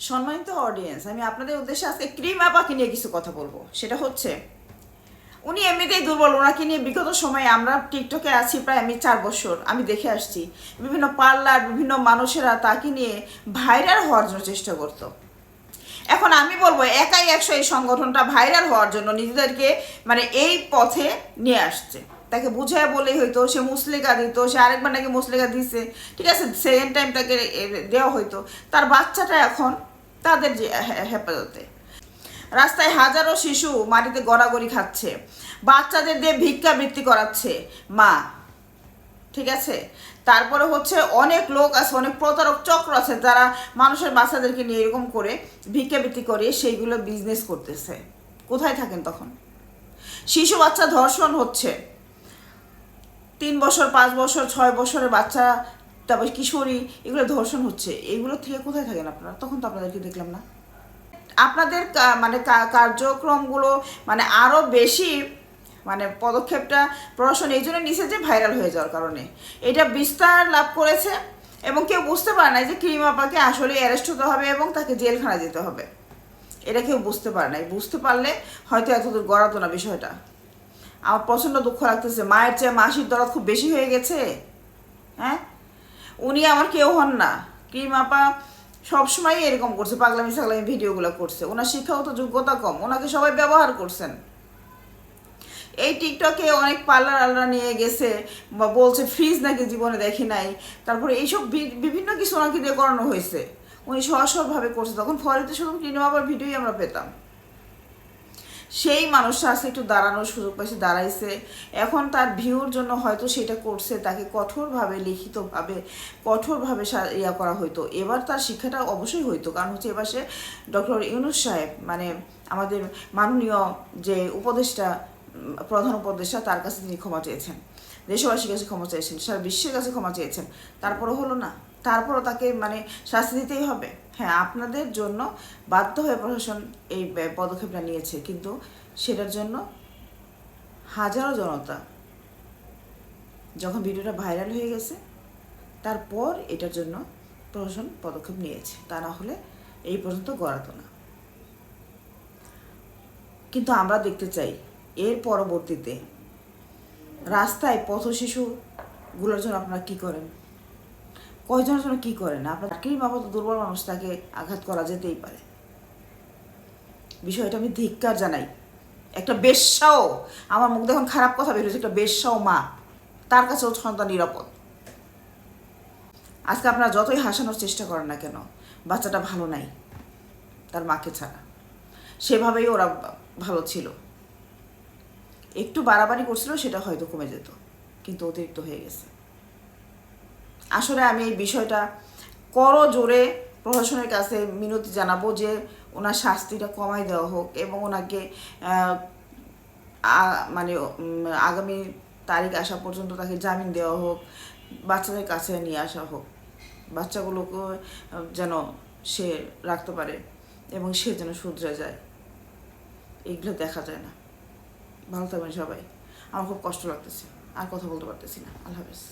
সম্মানিত অডিয়েন্স, আমি আপনাদের উদ্দেশ্যে আজকে ক্রিম আপাকে নিয়ে কিছু কথা বলবো। সেটা হচ্ছে, উনি এমনিতেই দুর্বল। ওনাকে নিয়ে বিগত সময়ে আমরা টিকটকে আছি প্রায় আমি 4 বছর, আমি দেখে আসছি বিভিন্ন পার্লার, বিভিন্ন মানুষেরা তাকে নিয়ে ভাইরাল হওয়ার জন্য চেষ্টা করতো। এখন আমি বলবো একাই 100 এই সংগঠনটা ভাইরাল হওয়ার জন্য নিজেদেরকে মানে এই পথে নিয়ে আসছে। তাকে বুঝায় বলেই হয়তো, সে মুসলিকা দিত, সে আরেকবার নাকি মুসলিকা দিচ্ছে, ঠিক আছে, সেকেন্ড টাইম তাকে দেওয়া হইতো। তার বাচ্চাটা এখন তাদের যে হেফাজতে। রাস্তায় হাজারো শিশু মাটিতে গড়াগড়ি খাচ্ছে, বাচ্চাদের দিয়ে ভিক্ষাবৃত্তি করাচ্ছে মা, ঠিক আছে। তারপরে হচ্ছে অনেক লোক আছে, অনেক প্রতারক চক্র আছে যারা মানুষের বাচ্চাদেরকে নিয়ে এরকম করে ভিক্ষাবৃত্তি করে সেইগুলো বিজনেস করতেছে। কোথায় থাকেন তখন? শিশু বাচ্চা ধর্ষণ হচ্ছে, 3 বছর, 5 বছর, 6 বছরের বাচ্চা, তারপর কিশোরী, এগুলো ধর্ষণ হচ্ছে। এগুলো থেকে কোথায় থাকেন আপনারা? তখন তো আপনাদেরকে দেখলাম না। আপনাদের মানে কার্যক্রমগুলো মানে আরও বেশি, মানে পদক্ষেপটা প্রশাসন এই জন্য নিছে যে ভাইরাল হয়ে যাওয়ার কারণে এটা বিস্তার লাভ করেছে। এবং কেউ বুঝতে পারে না যে ক্রিম আপাকে আসলে অ্যারেস্ট হতে হবে এবং তাকে জেলখানা যেতে হবে। এটা কেউ বুঝতে পারে নাই। বুঝতে পারলে হয়তো এতদূর গড়াতো না বিষয়টা। আমার প্রচণ্ড দুঃখ লাগতেছে, মায়ের চেয়ে মাসির দরদ খুব বেশি হয়ে গেছে। হ্যাঁ, উনি আমার কেউ হন না। ক্রিম আপা সবসময় এরকম করছে, পাগলামি সাগলামি ভিডিওগুলো করছে। ওনার শিক্ষাগত যোগ্যতা কম, ওনাকে সবাই ব্যবহার করছেন। এই টিকটকে অনেক পার্লার আল্লাহ নিয়ে গেছে বা বলছে ফ্রিজ নাকি জীবনে দেখি নাই, তারপরে এইসব বিভিন্ন কিছু ওনাকে দিয়ে করানো হয়েছে। উনি সহজভাবে করছে, তখন ফরিতে শুধু ক্রিম আপার ভিডিওই আমরা পেতাম। সেই মানুষটা আজকে একটু দাঁড়ানোর সুযোগ পাইছে, দাঁড়াইছে। এখন তার ভিউর জন্য হয়তো সেটা করছে, তাকে কঠোরভাবে লিখিতভাবে কঠোরভাবে ইয়া করা হইতো। এবার তার শিক্ষাটা অবশ্যই হইতো, কারণ হচ্ছে এবার সে ডক্টর ইউনূস সাহেব, মানে আমাদের মাননীয় যে উপদেষ্টা, প্রধান উপদেষ্টা, তার কাছে তিনি ক্ষমা চেয়েছেন, দেশবাসীর কাছে ক্ষমা চেয়েছেন, সারা বিশ্বের কাছে ক্ষমা চেয়েছেন। তারপরও হলো না, তারপরও তাকে মানে শাস্তি দিতেই হবে। হ্যাঁ, আপনাদের জন্য বাধ্য হয়ে প্রশাসন এই পদক্ষেপটা নিয়েছে, কিন্তু সেটার জন্য হাজারো জনতা, যখন ভিডিওটা ভাইরাল হয়ে গেছে তারপর এটার জন্য প্রশাসন পদক্ষেপ নিয়েছে, তা না হলে এই পর্যন্ত গড়াতো না। কিন্তু আমরা দেখতে চাই এর পরবর্তীতে রাস্তায় পথ শিশুগুলোর জন্য আপনারা কী করেন, কয়জনের জন্য কী করেন। আপনার ক্রিম আপাতত দুর্বল মানুষ, তাকে আঘাত করা যেতেই পারে। বিষয়টা আমি ধিক্কার জানাই। একটা বেশ্যাও, আমার মুখ দেখুন খারাপ কথা বেরোচ্ছে, একটা বেশ্যাও মা, তার কাছেও সন্তান নিরাপদ। আজকে আপনারা যতই হাসানোর চেষ্টা করেন না কেন, বাচ্চাটা ভালো নাই তার মাকে ছাড়া। সেভাবেই ওরা ভালো ছিল। একটু বাড়াবাড়ি করছিল, সেটা হয়তো কমে যেত, কিন্তু অতিরিক্ত হয়ে গেছে। আসলে আমি এই বিষয়টা করজোরে প্রশাসনের কাছে মিনতি জানাবো যে ওনার শাস্তিটা কমাই দেওয়া হোক এবং ওনাকে মানে আগামী তারিখ আসা পর্যন্ত তাকে জামিন দেওয়া হোক, বাচ্চাদের কাছে নিয়ে আসা হোক, বাচ্চাগুলোকে যেন সে রাখতে পারে এবং সে যেন শুধরে যায়। এগুলো দেখা যায় না। ভালো থাকবেন সবাই। আমার খুব কষ্ট লাগতেছে, আর কথা বলতে পারতেছি না। আল্লাহ হাফেজ।